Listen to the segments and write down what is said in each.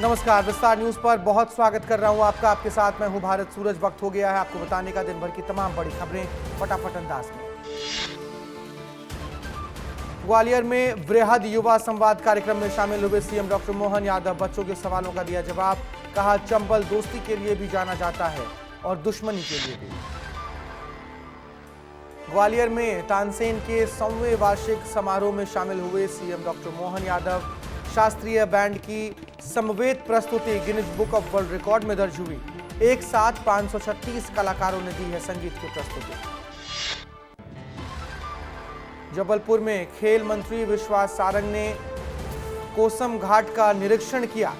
नमस्कार, विस्तार न्यूज पर बहुत स्वागत कर रहा हूं आपका। आपके साथ मैं हूं भारत सूरज। वक्त हो गया है आपको बताने का दिन भर की तमाम बड़ी खबरें फटाफट अंदाज में। ग्वालियर में वृहद युवा संवाद कार्यक्रम में शामिल हुए सीएम डॉक्टर मोहन यादव। बच्चों के सवालों का दिया जवाब। कहा, चंबल दोस्ती के लिए भी जाना जाता है और दुश्मनी के लिए भी। ग्वालियर में तानसेन के 100वें वार्षिक समारोह में शामिल हुए सीएम डॉक्टर मोहन यादव। शास्त्रीय बैंड की समवेत प्रस्तुति Guinness book of world record में दर्ज हुई। एक साथ 536 कलाकारों ने दी है संगीत की प्रस्तुति। जबलपुर में खेल मंत्री विश्वास सारंग ने कोसम घाट का निरीक्षण किया।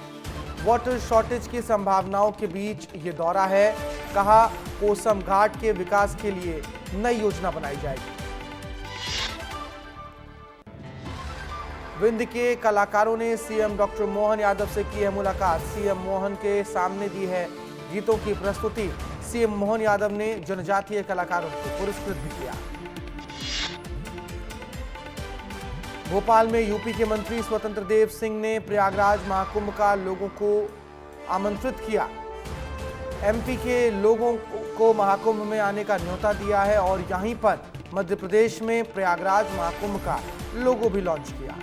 वाटर शॉर्टेज की संभावनाओं के बीच ये दौरा है। कहा, कोसम घाट के विकास के लिए नई योजना बनाई जाएगी। विंध्य के कलाकारों ने सीएम डॉक्टर मोहन यादव से की है मुलाकात। सीएम मोहन के सामने दी है गीतों की प्रस्तुति। सीएम मोहन यादव ने जनजातीय कलाकारों को पुरस्कृत भी किया। भोपाल में यूपी के मंत्री स्वतंत्र देव सिंह ने प्रयागराज महाकुंभ का लोगों को आमंत्रित किया। एमपी के लोगों को महाकुंभ में आने का न्योता दिया है और यहीं पर मध्य प्रदेश में प्रयागराज महाकुंभ का लोगो भी लॉन्च किया।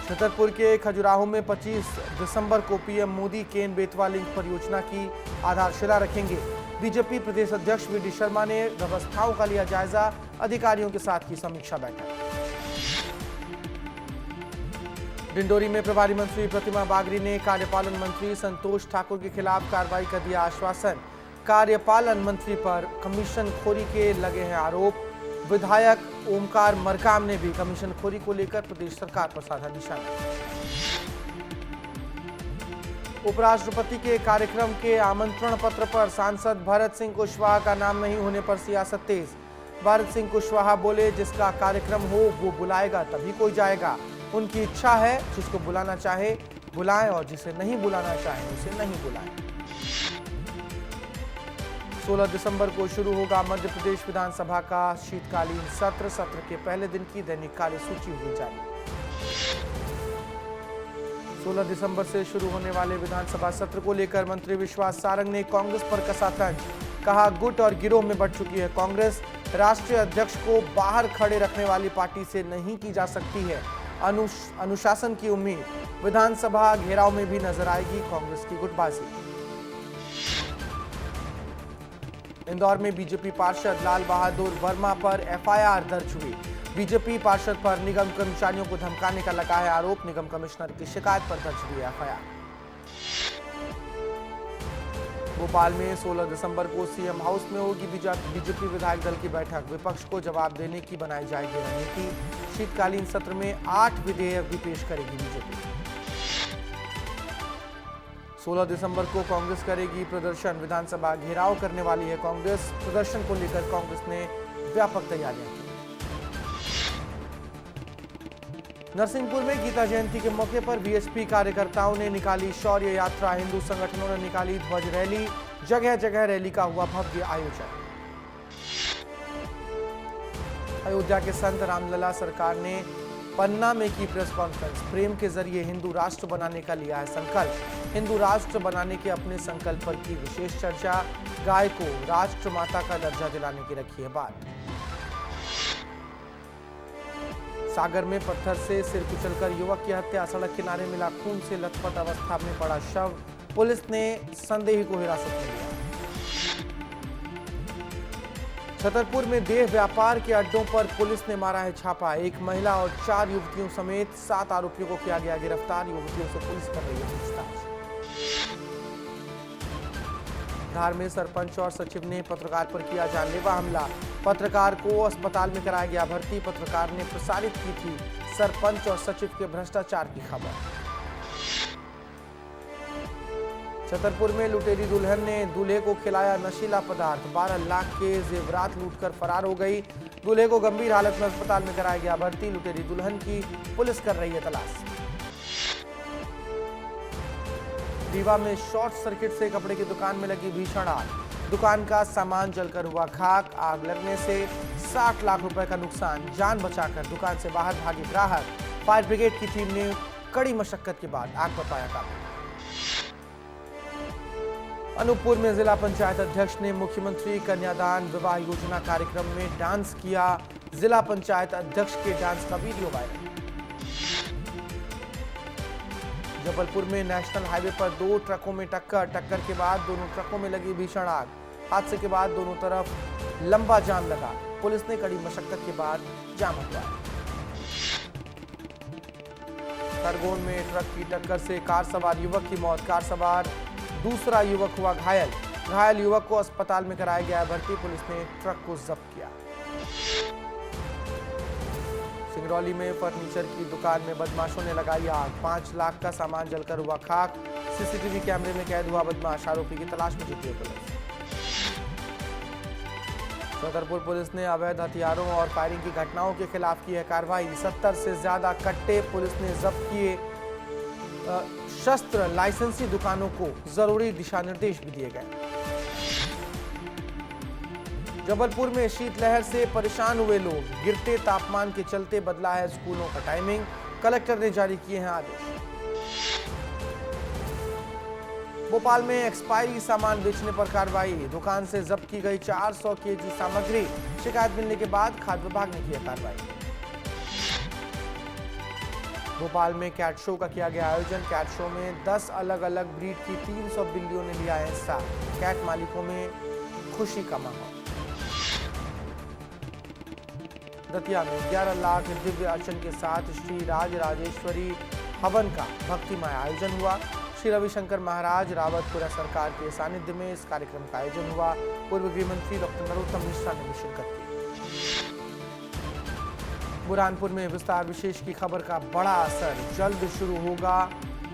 छतरपुर के खजुराहो में 25 दिसंबर को पीएम मोदी केन बेतवा लिंक परियोजना की आधारशिला रखेंगे। बीजेपी प्रदेश अध्यक्ष वी डी शर्मा ने व्यवस्थाओं का लिया जायजा। अधिकारियों के साथ की समीक्षा बैठक। डिंडोरी में प्रभारी मंत्री प्रतिमा बागरी ने कार्यपालन मंत्री संतोष ठाकुर के खिलाफ कार्रवाई का दिया आश्वासन। कार्यपालन मंत्री पर कमीशन खोरी के लगे हैं आरोप। विधायक ओमकार मरकाम ने भी कमीशन खोरी को लेकर प्रदेश सरकार पर साधा निशाना। उपराष्ट्रपति के कार्यक्रम के आमंत्रण पत्र पर सांसद भरत सिंह कुशवाहा का नाम नहीं होने पर सियासत तेज। भरत सिंह कुशवाहा बोले, जिसका कार्यक्रम हो वो बुलाएगा तभी कोई जाएगा। उनकी इच्छा है, जिसको बुलाना चाहे बुलाएं और जिसे नहीं बुलाना चाहे उसे नहीं बुलाएं। 16 दिसंबर को शुरू होगा मध्य प्रदेश विधानसभा का शीतकालीन सत्र। सत्र के पहले दिन की दैनिक कार्यसूची हुई जारी। 16 दिसंबर से शुरू होने वाले विधानसभा सत्र को लेकर मंत्री विश्वास सारंग ने कांग्रेस पर कसा तंज। कहा, गुट और गिरोह में बढ़ चुकी है कांग्रेस। राष्ट्रीय अध्यक्ष को बाहर खड़े रखने वाली पार्टी से नहीं की जा सकती है अनुशासन की उम्मीद। विधानसभा घेराव में भी नजर आएगी कांग्रेस की गुटबाजी। इंदौर में बीजेपी पार्षद लाल बहादुर वर्मा पर एफआईआर दर्ज हुई। बीजेपी पार्षद पर निगम कर्मचारियों को धमकाने का लगा है आरोप। निगम कमिश्नर की शिकायत पर दर्ज हुई एफआईआर। भोपाल में 16 दिसंबर को सीएम हाउस में होगी बीजेपी विधायक दल की बैठक। विपक्ष को जवाब देने की बनाई जाएगी रणनीति। शीतकालीन सत्र में 8 विधेयक भी पेश करेगी बीजेपी। 16 दिसंबर को कांग्रेस करेगी प्रदर्शन। विधानसभा घेराव करने वाली है कांग्रेस। प्रदर्शन को लेकर कांग्रेस ने व्यापक तैयारियां की। नरसिंहपुर में गीता जयंती के मौके पर वीएचपी कार्यकर्ताओं ने निकाली शौर्य यात्रा। हिंदू संगठनों ने निकाली ध्वज रैली। जगह जगह रैली का हुआ भव्य आयोजन। अयोध्या के संत रामलला सरकार ने पन्ना में की प्रेस कॉन्फ्रेंस। प्रेम के जरिए हिंदू राष्ट्र बनाने का लिया है संकल्प। हिंदू राष्ट्र बनाने के अपने संकल्प पर की विशेष चर्चा। गाय को राष्ट्र माता का दर्जा दिलाने की रखी है बात। सागर में पत्थर से सिर कुचलकर युवक की हत्या। सड़क किनारे मिला खून से लथपथ अवस्था में पड़ा शव। पुलिस ने संदेही को हिरासत में लिया। छतरपुर में देह व्यापार के अड्डों पर पुलिस ने मारा है छापा। एक महिला और 4 युवतियों समेत 7 आरोपियों को किया गया गिरफ्तार। युवतियों से पुलिस कर रही है पूछताछ। धार में सरपंच और सचिव ने पत्रकार पर किया जानलेवा हमला। पत्रकार को अस्पताल में कराया गया भर्ती। पत्रकार ने प्रसारित की थी सरपंच और सचिव के भ्रष्टाचार की खबर। छतरपुर में लुटेरी दुल्हन ने दूल्हे को खिलाया नशीला पदार्थ। 12 लाख के जेवरात लूटकर फरार हो गई। दूल्हे को गंभीर हालत में अस्पताल में कराया गया भर्ती। लुटेरी दुल्हन की पुलिस कर रही है तलाश। रीवा में शॉर्ट सर्किट से कपड़े की दुकान में लगी भीषण आग। दुकान का सामान जलकर हुआ खाक। आग लगने से 60 लाख रुपए का नुकसान। जान बचाकर दुकान से बाहर भागे ग्राहक। फायर ब्रिगेड की टीम ने कड़ी मशक्कत के बाद आग पर पाया काबू। अनूपपुर में जिला पंचायत अध्यक्ष ने मुख्यमंत्री कन्यादान विवाह योजना कार्यक्रम में डांस किया। जिला पंचायत अध्यक्ष के डांस का वीडियो वायरल। जबलपुर में नेशनल हाईवे पर 2 ट्रकों में टक्कर के बाद दोनों ट्रकों में लगी भीषण आग। हादसे के बाद दोनों तरफ लंबा जाम लगा। पुलिस ने कड़ी मशक्कत के बाद जाम हटवाया। खरगोन में ट्रक की टक्कर से कार सवार युवक की मौत। कार सवार दूसरा युवक हुआ घायल। घायल युवक को अस्पताल में कराया गया भर्ती। पुलिस ने ट्रक को जब्त किया। सिंगरौली में फर्नीचर की दुकान में बदमाशों ने लगाई आग। 5 लाख का सामान जलकर हुआ खाक। सीसीटीवी कैमरे में कैद हुआ बदमाश। आरोपी की तलाश में जुटी है पुलिस। छतरपुर पुलिस ने अवैध हथियारों और फायरिंग की घटनाओं के खिलाफ की है कार्रवाई। 70 से ज्यादा कट्टे पुलिस ने जब्त किए। शस्त्र लाइसेंसी दुकानों को जरूरी दिशा निर्देश भी दिए गए। जबलपुर में शीतलहर से परेशान हुए लोग। गिरते तापमान के चलते बदला है स्कूलों का टाइमिंग। कलेक्टर ने जारी किए हैं आदेश। भोपाल में एक्सपायरी सामान बेचने पर कार्रवाई। दुकान से जब्त की गई 400 केजी सामग्री। शिकायत मिलने के बाद खाद्य विभाग ने किया कार्रवाई। भोपाल में कैट शो का किया गया आयोजन। कैट शो में 10 अलग अलग ब्रीड की 300 बिल्लियों ने लिया है हिस्सा। कैट मालिकों में खुशी का माहौल। दतिया में 11 लाख दिव्य अर्चन के साथ श्री राज राजेश्वरी हवन का भक्तिमय आयोजन हुआ। श्री रविशंकर महाराज रावतपुरा सरकार के सानिध्य में इस कार्यक्रम का आयोजन हुआ। पूर्व गृह मंत्री डॉक्टर नरोत्तम मिश्रा ने भी शिरकत की। बुरहानपुर में विस्तार विशेष की खबर का बड़ा असर। जल्द शुरू होगा।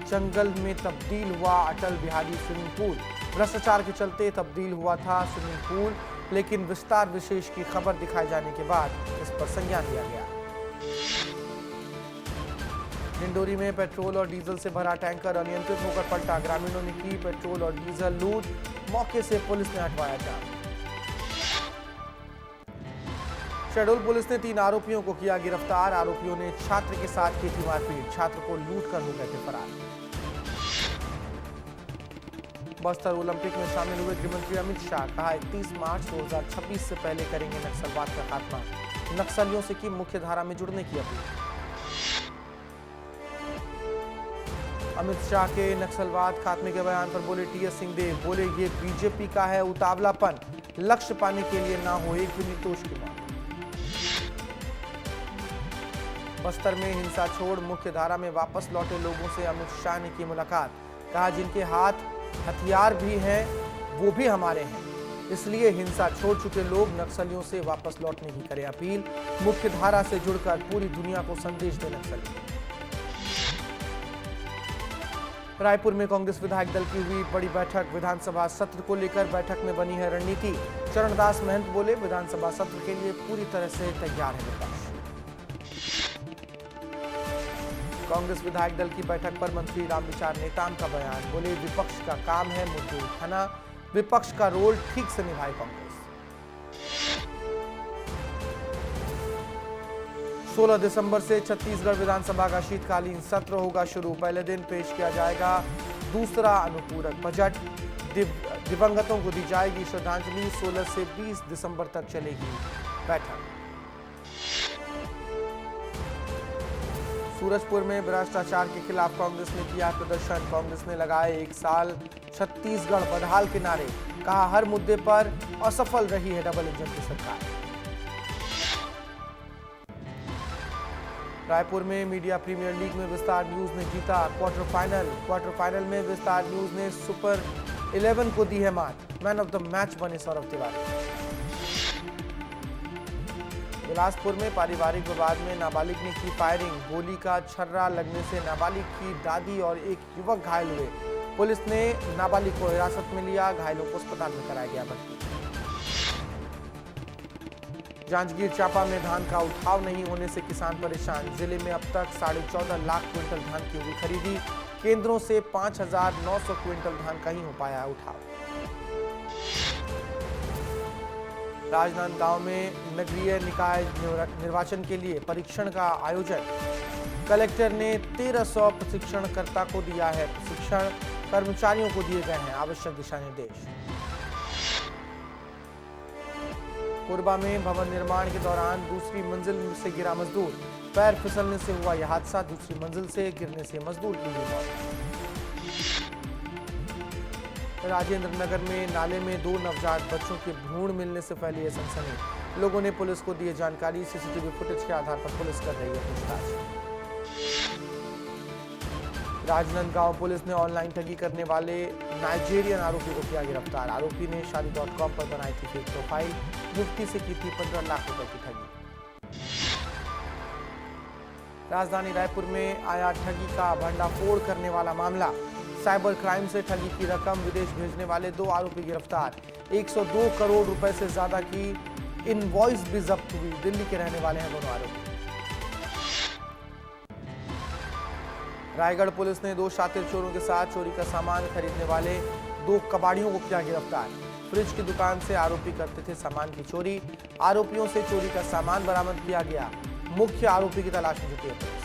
जंगल में तब्दील हुआ अटल बिहारी स्विमिंग पूल। भ्रष्टाचार के चलते तब्दील हुआ था स्विमिंग पूल, लेकिन विस्तार विशेष की खबर दिखाए जाने के बाद इस पर संज्ञान लिया गया। डिंडोरी में पेट्रोल और डीजल से भरा टैंकर अनियंत्रित होकर पलटा। ग्रामीणों ने की पेट्रोल और डीजल लूट। मौके से पुलिस ने हटवाया जाम। शहडोल पुलिस ने 3 आरोपियों को किया गिरफ्तार। आरोपियों ने छात्र के साथ की थी मारपीट। छात्र को लूट कर हो गए थे फरार। बस्तर ओलंपिक में शामिल हुए गृहमंत्री अमित शाह। कहा 31 मार्च 2026 से पहले करेंगे नक्सलवाद का खात्मा। नक्सलियों से की मुख्य धारा में जुड़ने की अपील। अमित शाह के नक्सलवाद खात्मे के बयान पर बोले टीएस सिंहदेव। बोले ये बीजेपी का है उतावलापन। लक्ष्य पाने के लिए ना हो एक भी निर्दोष की मौत। बस्तर में हिंसा छोड़ मुख्य धारा में वापस लौटे लोगों से अमित शाह ने की मुलाकात। कहा जिनके हाथ हथियार भी हैं वो भी हमारे हैं, इसलिए हिंसा छोड़ चुके लोग नक्सलियों से वापस लौटने की करें अपील। मुख्य धारा से जुड़कर पूरी दुनिया को संदेश दे नक्सली। रायपुर में कांग्रेस विधायक दल की हुई बड़ी बैठक। विधानसभा सत्र को लेकर बैठक में बनी है रणनीति। चरणदास महंत बोले विधानसभा सत्र के लिए पूरी तरह से तैयार है विपक्ष। कांग्रेस विधायक दल की बैठक पर मंत्री रामविचार नेताम का बयान। बोले विपक्ष का काम है मुद्दे उठाना। विपक्ष का रोल ठीक से निभाए कांग्रेस। 16 दिसंबर से छत्तीसगढ़ विधानसभा का शीतकालीन सत्र होगा शुरू। पहले दिन पेश किया जाएगा दूसरा अनुपूरक बजट। दिवंगतों को दी जाएगी श्रद्धांजलि। 16 से 20 दिसंबर तक चलेगी बैठक। सूरजपुर में भ्रष्टाचार के खिलाफ कांग्रेस ने किया प्रदर्शन। कांग्रेस ने लगाए 1 साल छत्तीसगढ़ बदहाल के नारे। कहा हर मुद्दे पर असफल रही है डबल इंजन की सरकार। रायपुर में मीडिया प्रीमियर लीग में विस्तार न्यूज ने जीता क्वार्टर फाइनल में विस्तार न्यूज ने सुपर 11 को दी है मात। मैन ऑफ द मैच बने सौरभ तिवारी। बिलासपुर में पारिवारिक विवाद में नाबालिग ने की फायरिंग। गोली का छर्रा लगने से नाबालिग की दादी और एक युवक घायल हुए। पुलिस ने नाबालिग को हिरासत में लिया। घायलों को अस्पताल में कराया गया भर्ती। जांजगीर चांपा में धान का उठाव नहीं होने से किसान परेशान। जिले में अब तक 14.5 लाख क्विंटल धान की हुई खरीदी। केंद्रों से 5,900 क्विंटल धान का ही हो पाया उठाव। राजनांदगांव में नगरीय निकाय निर्वाचन के लिए परीक्षण का आयोजन। कलेक्टर ने 1300 प्रशिक्षणकर्ता को दिया है प्रशिक्षण, कर्मचारियों को दिए गए हैं आवश्यक दिशा निर्देश। कोरबा में भवन निर्माण के दौरान दूसरी मंजिल से गिरा मजदूर, पैर फिसलने से हुआ यह हादसा, दूसरी मंजिल से गिरने से मजदूर की हुई मौत। राजेंद्र नगर में नाले में 2 नवजात बच्चों के भ्रूण मिलने से फैली है सनसनी, लोगों ने पुलिस को दी है जानकारी, सीसीटीवी फुटेज के आधार पर पुलिस कर रही है पूछताछ। राजनांदगांव पुलिस ने ऑनलाइन ठगी करने वाले नाइजीरियन आरोपी को किया गिरफ्तार, आरोपी ने शादी.com पर बनाई थी फेक प्रोफाइल, युवती से की थी 15 लाख रुपए की ठगी। राजधानी रायपुर में आया ठगी का भंडाफोड़ करने वाला मामला, साइबर क्राइम से ठगी की रकम विदेश भेजने वाले 2 आरोपी गिरफ्तार, 102 करोड़ रुपए से ज्यादा की इनवॉइस भी जब्त हुई, दिल्ली के रहने वाले हैं दोनों आरोपी। रायगढ़ पुलिस ने 2 शातिर चोरों के साथ चोरी का सामान खरीदने वाले 2 कबाड़ियों को किया गिरफ्तार, फ्रिज की दुकान से आरोपी करते थे सामान की चोरी, आरोपियों से चोरी का सामान बरामद किया गया, मुख्य आरोपी की तलाश में जुटी है पुलिस।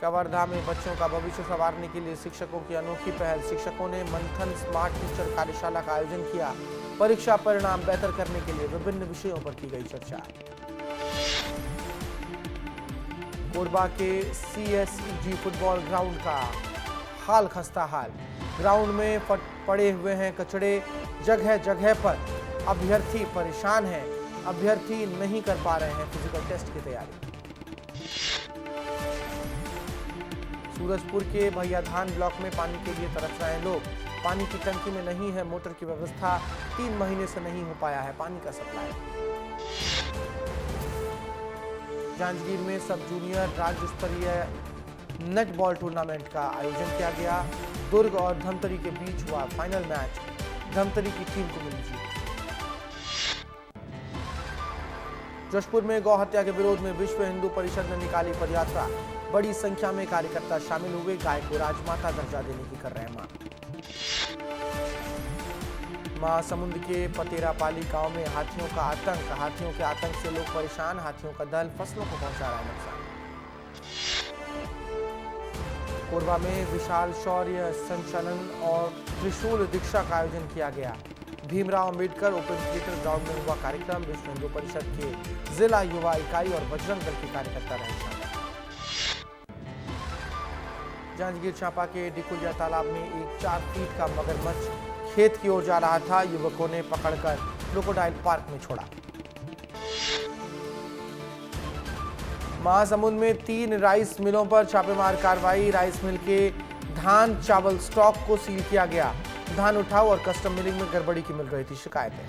कवर्धा में बच्चों का भविष्य संवारने के लिए शिक्षकों की अनोखी पहल, शिक्षकों ने मंथन स्मार्ट टीचर कार्यशाला का आयोजन किया, परीक्षा परिणाम बेहतर करने के लिए विभिन्न विषयों पर की गई चर्चा। कोरबा के CSEG फुटबॉल ग्राउंड का हाल खस्ता हाल, ग्राउंड में पड़े हुए हैं कचड़े, जगह जगह पर अभ्यर्थी परेशान हैं, अभ्यर्थी नहीं कर पा रहे हैं फिजिकल टेस्ट की तैयारी। सूरजपुर के भैयाधान ब्लॉक में पानी के लिए तरस रहे हैं लोग, पानी की टंकी में नहीं है मोटर की व्यवस्था, 3 महीने से नहीं हो पाया है पानी का सप्लाई। जांजगीर में सब जूनियर राज्य स्तरीय नेट बॉल टूर्नामेंट का आयोजन किया गया, दुर्ग और धमतरी के बीच हुआ फाइनल मैच, धमतरी की टीम को मिली जीत। जशपुर में गौ हत्या के विरोध में विश्व हिंदू परिषद ने निकाली पदयात्रा, बड़ी संख्या में कार्यकर्ता शामिल हुए, गाय को राजमाता दर्जा देने की कर रहे हैं मांग। महासमुंद के पतेरापाली गांव में हाथियों का आतंक, हाथियों के आतंक से लोग परेशान, हाथियों का दल फसलों को पहुंचा रहा है नुकसान। कोरबा में विशाल शौर्य संचलन और त्रिशूल दीक्षा का आयोजन किया गया, Bhimrao Ambedkar open theatre ground में हुआ कार्यक्रम, विश्व हिंदू परिषद के जिला युवा इकाई और बजरंग दल के कार्यकर्ता रहे शामिल। जांजगीर चांपा के डिकुलिया तालाब में एक 4 फीट का मगरमच्छ खेत की ओर जा रहा था, युवकों ने पकड़कर क्रोकोडाइल पार्क में छोड़ा। महासमुंद में 3 राइस मिलों पर छापेमार कार्रवाई, राइस मिल के धान चावल स्टॉक को सील किया गया, धान उठाव और कस्टम मिलिंग में गड़बड़ी की मिल रही थी शिकायतें।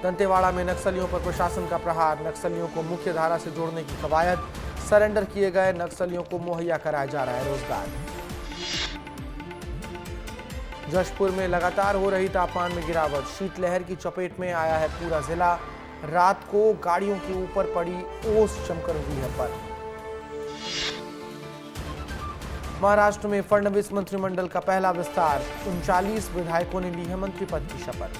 दंतेवाड़ा में नक्सलियों पर प्रशासन का प्रहार, नक्सलियों को मुख्य धारा से जोड़ने की कवायद, सरेंडर किए गए नक्सलियों को मुहैया कराया जा रहा है रोजगार। जशपुर में लगातार हो रही तापमान में गिरावट, शीतलहर की चपेट में आया है पूरा जिला, रात को गाड़ियों के ऊपर पड़ी ओस जमकर हुई है बर्फ। महाराष्ट्र में फडणवीस मंत्रिमंडल का पहला विस्तार, 39 विधायकों ने ली है मंत्री पद की शपथ।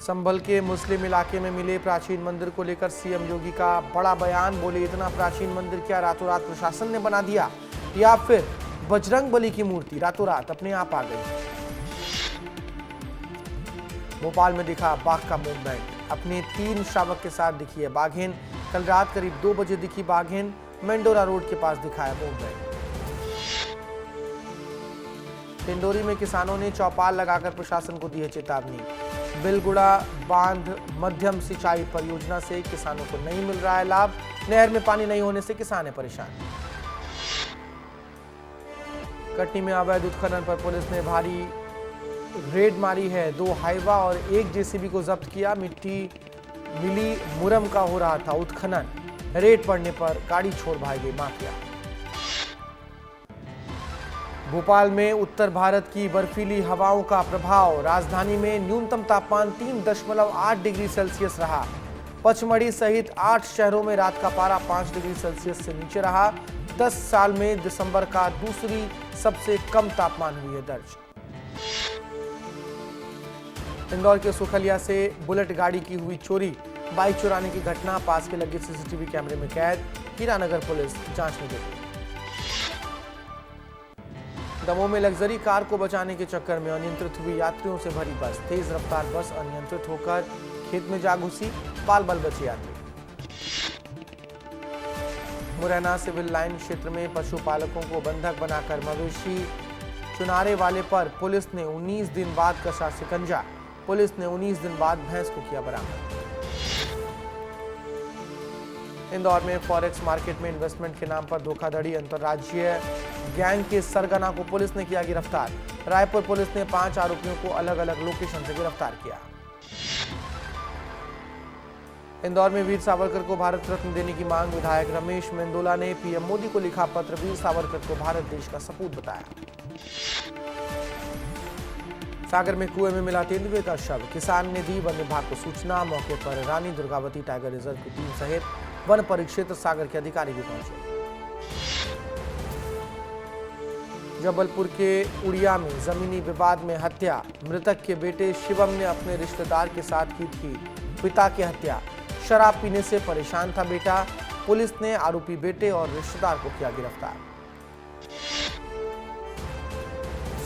संभल के मुस्लिम इलाके में मिले प्राचीन मंदिर को लेकर सीएम योगी का बड़ा बयान, बोले इतना प्राचीन मंदिर क्या रातों रात प्रशासन ने बना दिया, या फिर बजरंग बली की मूर्ति रातों रात अपने आप आ गई। भोपाल में दिखा बाघ का मूवमेंट, अपने 3 शावक के साथ दिखी है बाघिन, कल रात करीब 2 बजे दिखी बाघिन, मेंडोरा रोड के पास दिखाया मूवमेंट। टिंडोरी में किसानों ने चौपाल लगाकर प्रशासन को दी है चेतावनी, बिलगुड़ा बांध मध्यम सिंचाई परियोजना से किसानों को नहीं मिल रहा है लाभ, नहर में पानी नहीं होने से किसान है परेशान। कटनी में अवैध उत्खनन पर पुलिस ने भारी रेड मारी है, 2 हाइवा और 1 जेसीबी को जब्त किया, मिट्टी मिली मुरम का हो रहा था उत्खनन, रेड पड़ने पर गाड़ी छोड़ भाग गई माफिया। भोपाल में उत्तर भारत की बर्फीली हवाओं का प्रभाव, राजधानी में न्यूनतम तापमान 3.8 डिग्री सेल्सियस रहा, पचमढ़ी सहित 8 शहरों में रात का पारा 5 डिग्री सेल्सियस से नीचे रहा, 10 साल में दिसंबर का दूसरी सबसे कम तापमान हुई है दर्ज। इंदौर के सुखलिया से बुलेट गाड़ी की हुई चोरी, बाइक चुराने की घटना पास के लगे सीसीटीवी कैमरे में कैद। हीरानगर पुलिस जांच में जुटी। दमोह में लग्जरी कार को बचाने के चक्कर में अनियंत्रित हुई यात्रियों से भरी बस। तेज रफ्तार बस अनियंत्रित होकर खेत में जा घुसी, बाल बाल बचे यात्री। मुरैना सिविल लाइन क्षेत्र में पशुपालकों को बंधक बनाकर मवेशी चुनारे वाले पर पुलिस ने 19 दिन बाद कसा शिकंजा। पुलिस ने 19 दिन बाद भैंस को किया बरामद। इंदौर में फॉरेक्स मार्केट में इन्वेस्टमेंट के नाम पर धोखाधड़ी, अंतर्राज्यीय गैंग के सरगना को पुलिस ने किया गिरफ्तार। रायपुर पुलिस ने 5 आरोपियों को अलग अलग लोकेशन से गिरफ्तार किया। इंदौर में वीर सावरकर को भारत रत्न देने की मांग, विधायक रमेश मेंदोला ने पीएम मोदी को लिखा पत्र। वीर सावरकर को भारत देश का सपूत बताया। सागर में कुएं में मिला तेंदुए का शव, किसान ने दी वन विभाग को सूचना। मौके पर रानी दुर्गावती टाइगर रिजर्व की टीम सहित वन परिक्षेत्र सागर के अधिकारी भी पहुंचे। जबलपुर के उड़िया में जमीनी विवाद में हत्या, मृतक के बेटे शिवम ने अपने रिश्तेदार के साथ की थी पिता की हत्या। शराब पीने से परेशान था बेटा। पुलिस ने आरोपी बेटे और रिश्तेदार को किया गिरफ्तार।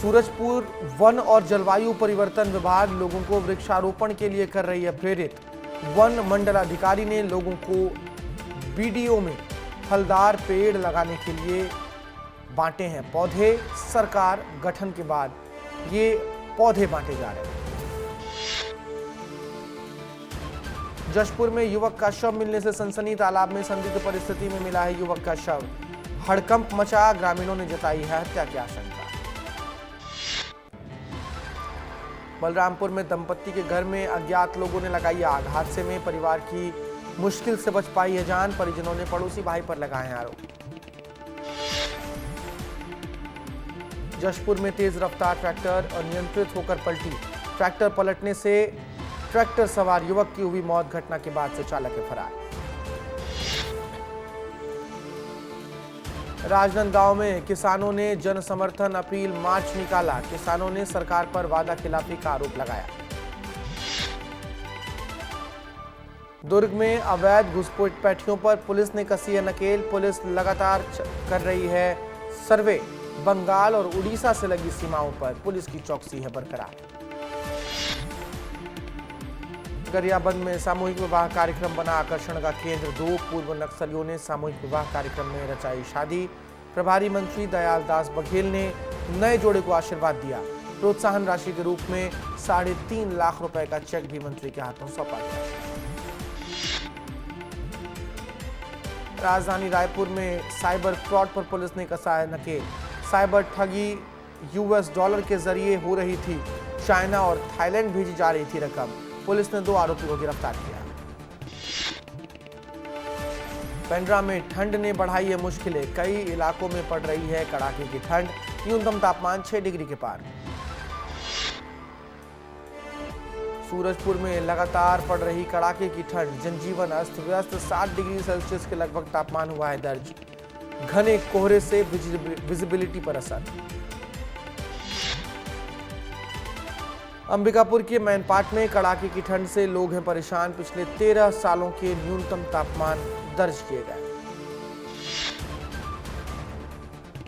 सूरजपुर वन और जलवायु परिवर्तन विभाग लोगों को वृक्षारोपण के लिए कर रही है प्रेरित। वन मंडलाधिकारी ने लोगों को बीडीओ में फलदार पेड़ लगाने के लिए बांटे हैं पौधे। सरकार गठन के बाद ये पौधे बांटे जा रहे हैं। जशपुर में युवक का शव मिलने से सनसनी, तालाब में संदिग्ध परिस्थिति में मिला है युवक का शव। हड़कंप मचा, ग्रामीणों ने जताई है हत्या की आशंका। बलरामपुर में दंपत्ति के घर में अज्ञात लोगों ने लगाई आग। हादसे में परिवार की मुश्किल से बच पाई है जान। परिजनों ने पड़ोसी भाई पर लगाए हैं आरोप। जशपुर में तेज रफ्तार ट्रैक्टर अनियंत्रित होकर पलटी। ट्रैक्टर पलटने से ट्रैक्टर सवार युवक की हुई मौत। घटना के बाद से चालक है फरार। राजनांदगांव में किसानों ने जन समर्थन अपील मार्च निकाला। किसानों ने सरकार पर वादा खिलाफी का आरोप लगाया। दुर्ग में अवैध घुसपैठियों पर पुलिस ने कसी है नकेल। पुलिस लगातार कर रही है सर्वे। बंगाल और उड़ीसा से लगी सीमाओं पर पुलिस की चौकसी है बरकरार। गरियाबंद में सामूहिक विवाह कार्यक्रम बना आकर्षण का केंद्र। 2 पूर्व नक्सलियों ने सामूहिक विवाह कार्यक्रम में रचाई शादी। प्रभारी मंत्री दयाल दास बघेल ने नए जोड़े को आशीर्वाद दिया। प्रोत्साहन राशि के रूप में 3.5 लाख रुपए का चेक भी मंत्री के हाथों सौंपा गया। राजधानी रायपुर में साइबर फ्रॉड पर पुलिस ने कसा है नकेल। साइबर ठगी यूएस डॉलर के जरिए हो रही थी। चाइना और थाईलैंड भेजी जा रही थी रकम। पुलिस ने 2 आरोपियों को गिरफ्तार किया। पेंड्रा में ठंड ने बढ़ाई है मुश्किलें। कई इलाकों में पड़ रही है कड़ाके की ठंड। न्यूनतम तापमान 6 डिग्री के पार। सूरजपुर में लगातार पड़ रही कड़ाके की ठंड, जनजीवन अस्त व्यस्त। 7 डिग्री सेल्सियस के लगभग तापमान हुआ है दर्ज। घने कोहरे से विजिबिलिटी पर असर। अंबिकापुर के मैनपाट में कड़ाके की ठंड से लोग हैं परेशान। पिछले 13 सालों के न्यूनतम तापमान दर्ज किए गए।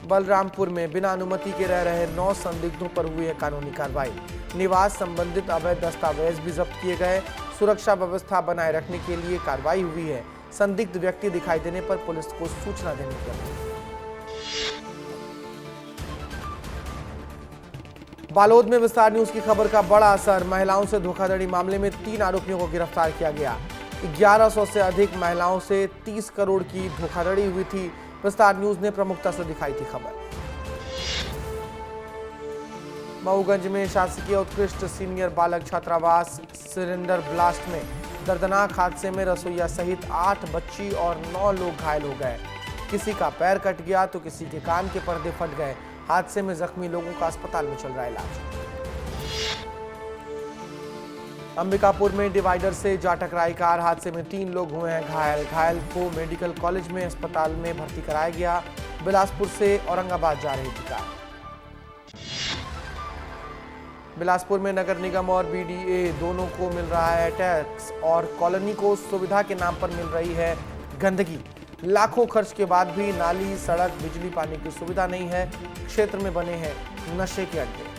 बलरामपुर में बिना अनुमति के रह रहे 9 संदिग्धों पर हुई है कानूनी कार्रवाई। निवास संबंधित अवैध दस्तावेज भी जब्त किए गए। सुरक्षा व्यवस्था बनाए रखने के लिए कार्रवाई हुई है। संदिग्ध व्यक्ति दिखाई देने पर पुलिस को सूचना देने की अपील। बालोद में विस्तार न्यूज की खबर का बड़ा असर। महिलाओं से धोखाधड़ी मामले में 3 आरोपियों को गिरफ्तार किया गया। 1100 से अधिक महिलाओं से 30 करोड़ की धोखाधड़ी हुई थी। विस्तार न्यूज ने प्रमुखता से दिखाई थी खबर। मऊगंज में शासकीय उत्कृष्ट सीनियर बालक छात्रावास सिलेंडर ब्लास्ट में दर्दनाक हादसे में रसोइया सहित 8 बच्ची और 9 लोग घायल हो गए। किसी का पैर कट गया तो किसी के कान के पर्दे फट गए। हादसे में जख्मी लोगों का अस्पताल में चल रहा है इलाज। अंबिकापुर में डिवाइडर से जा टकराई कार। हादसे में 3 लोग हुए हैं घायल। घायल को मेडिकल कॉलेज में अस्पताल में भर्ती कराया गया। बिलासपुर से औरंगाबाद जा रही थी कार। बिलासपुर में नगर निगम और बीडीए दोनों को मिल रहा है टैक्स और कॉलोनी को सुविधा के नाम पर मिल रही है गंदगी। लाखों खर्च के बाद भी नाली, सड़क, बिजली, पानी की सुविधा नहीं है। क्षेत्र में बने हैं नशे के अड्डे।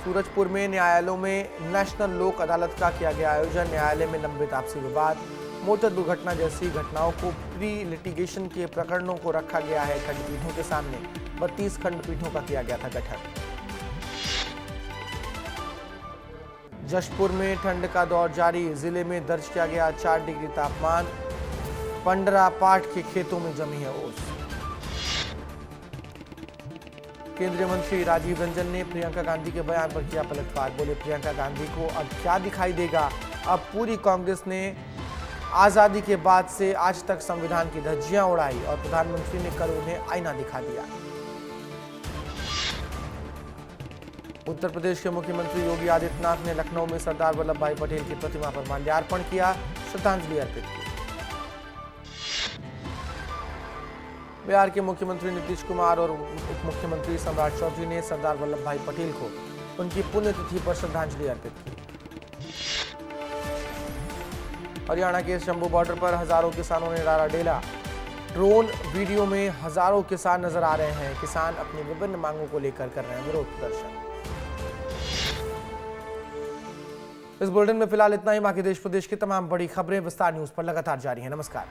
सूरजपुर में न्यायालयों में नेशनल लोक अदालत का किया गया आयोजन। न्यायालय में लंबित आपसी विवाद, मोटर दुर्घटना जैसी घटनाओं को प्री लिटिगेशन के प्रकरणों को रखा गया है खंडपीठों के सामने। 32 खंडपीठों का किया गया था गठन। जशपुर में ठंड का दौर जारी। जिले में दर्ज किया गया 4 डिग्री तापमान। पंडरा पाट के खेतों में जमी है ओस। केंद्रीय मंत्री राजीव रंजन ने प्रियंका गांधी के बयान पर किया पलटवार। बोले, प्रियंका गांधी को अब क्या दिखाई देगा? अब पूरी कांग्रेस ने आजादी के बाद से आज तक संविधान की धज्जियां उड़ाई और प्रधानमंत्री ने कल उन्हें आईना दिखा दिया। उत्तर प्रदेश के मुख्यमंत्री योगी आदित्यनाथ ने लखनऊ में सरदार वल्लभ भाई पटेल की प्रतिमा पर माल्यार्पण किया, श्रद्धांजलि अर्पित की। बिहार के मुख्यमंत्री नीतीश कुमार और उप मुख्यमंत्री सम्राट चौधरी ने सरदार वल्लभ भाई पटेल को उनकी पुण्यतिथि पर श्रद्धांजलि अर्पित की। हरियाणा के शंभू बॉर्डर पर हजारों किसानों ने डाला डेरा। ड्रोन वीडियो में हजारों किसान नजर आ रहे हैं। किसान अपनी विभिन्न मांगों को लेकर कर रहे हैं विरोध प्रदर्शन। इस बुलेटिन में फिलहाल इतना ही। बाकी देश प्रदेश की तमाम बड़ी खबरें विस्तार न्यूज पर लगातार जारी हैं। नमस्कार।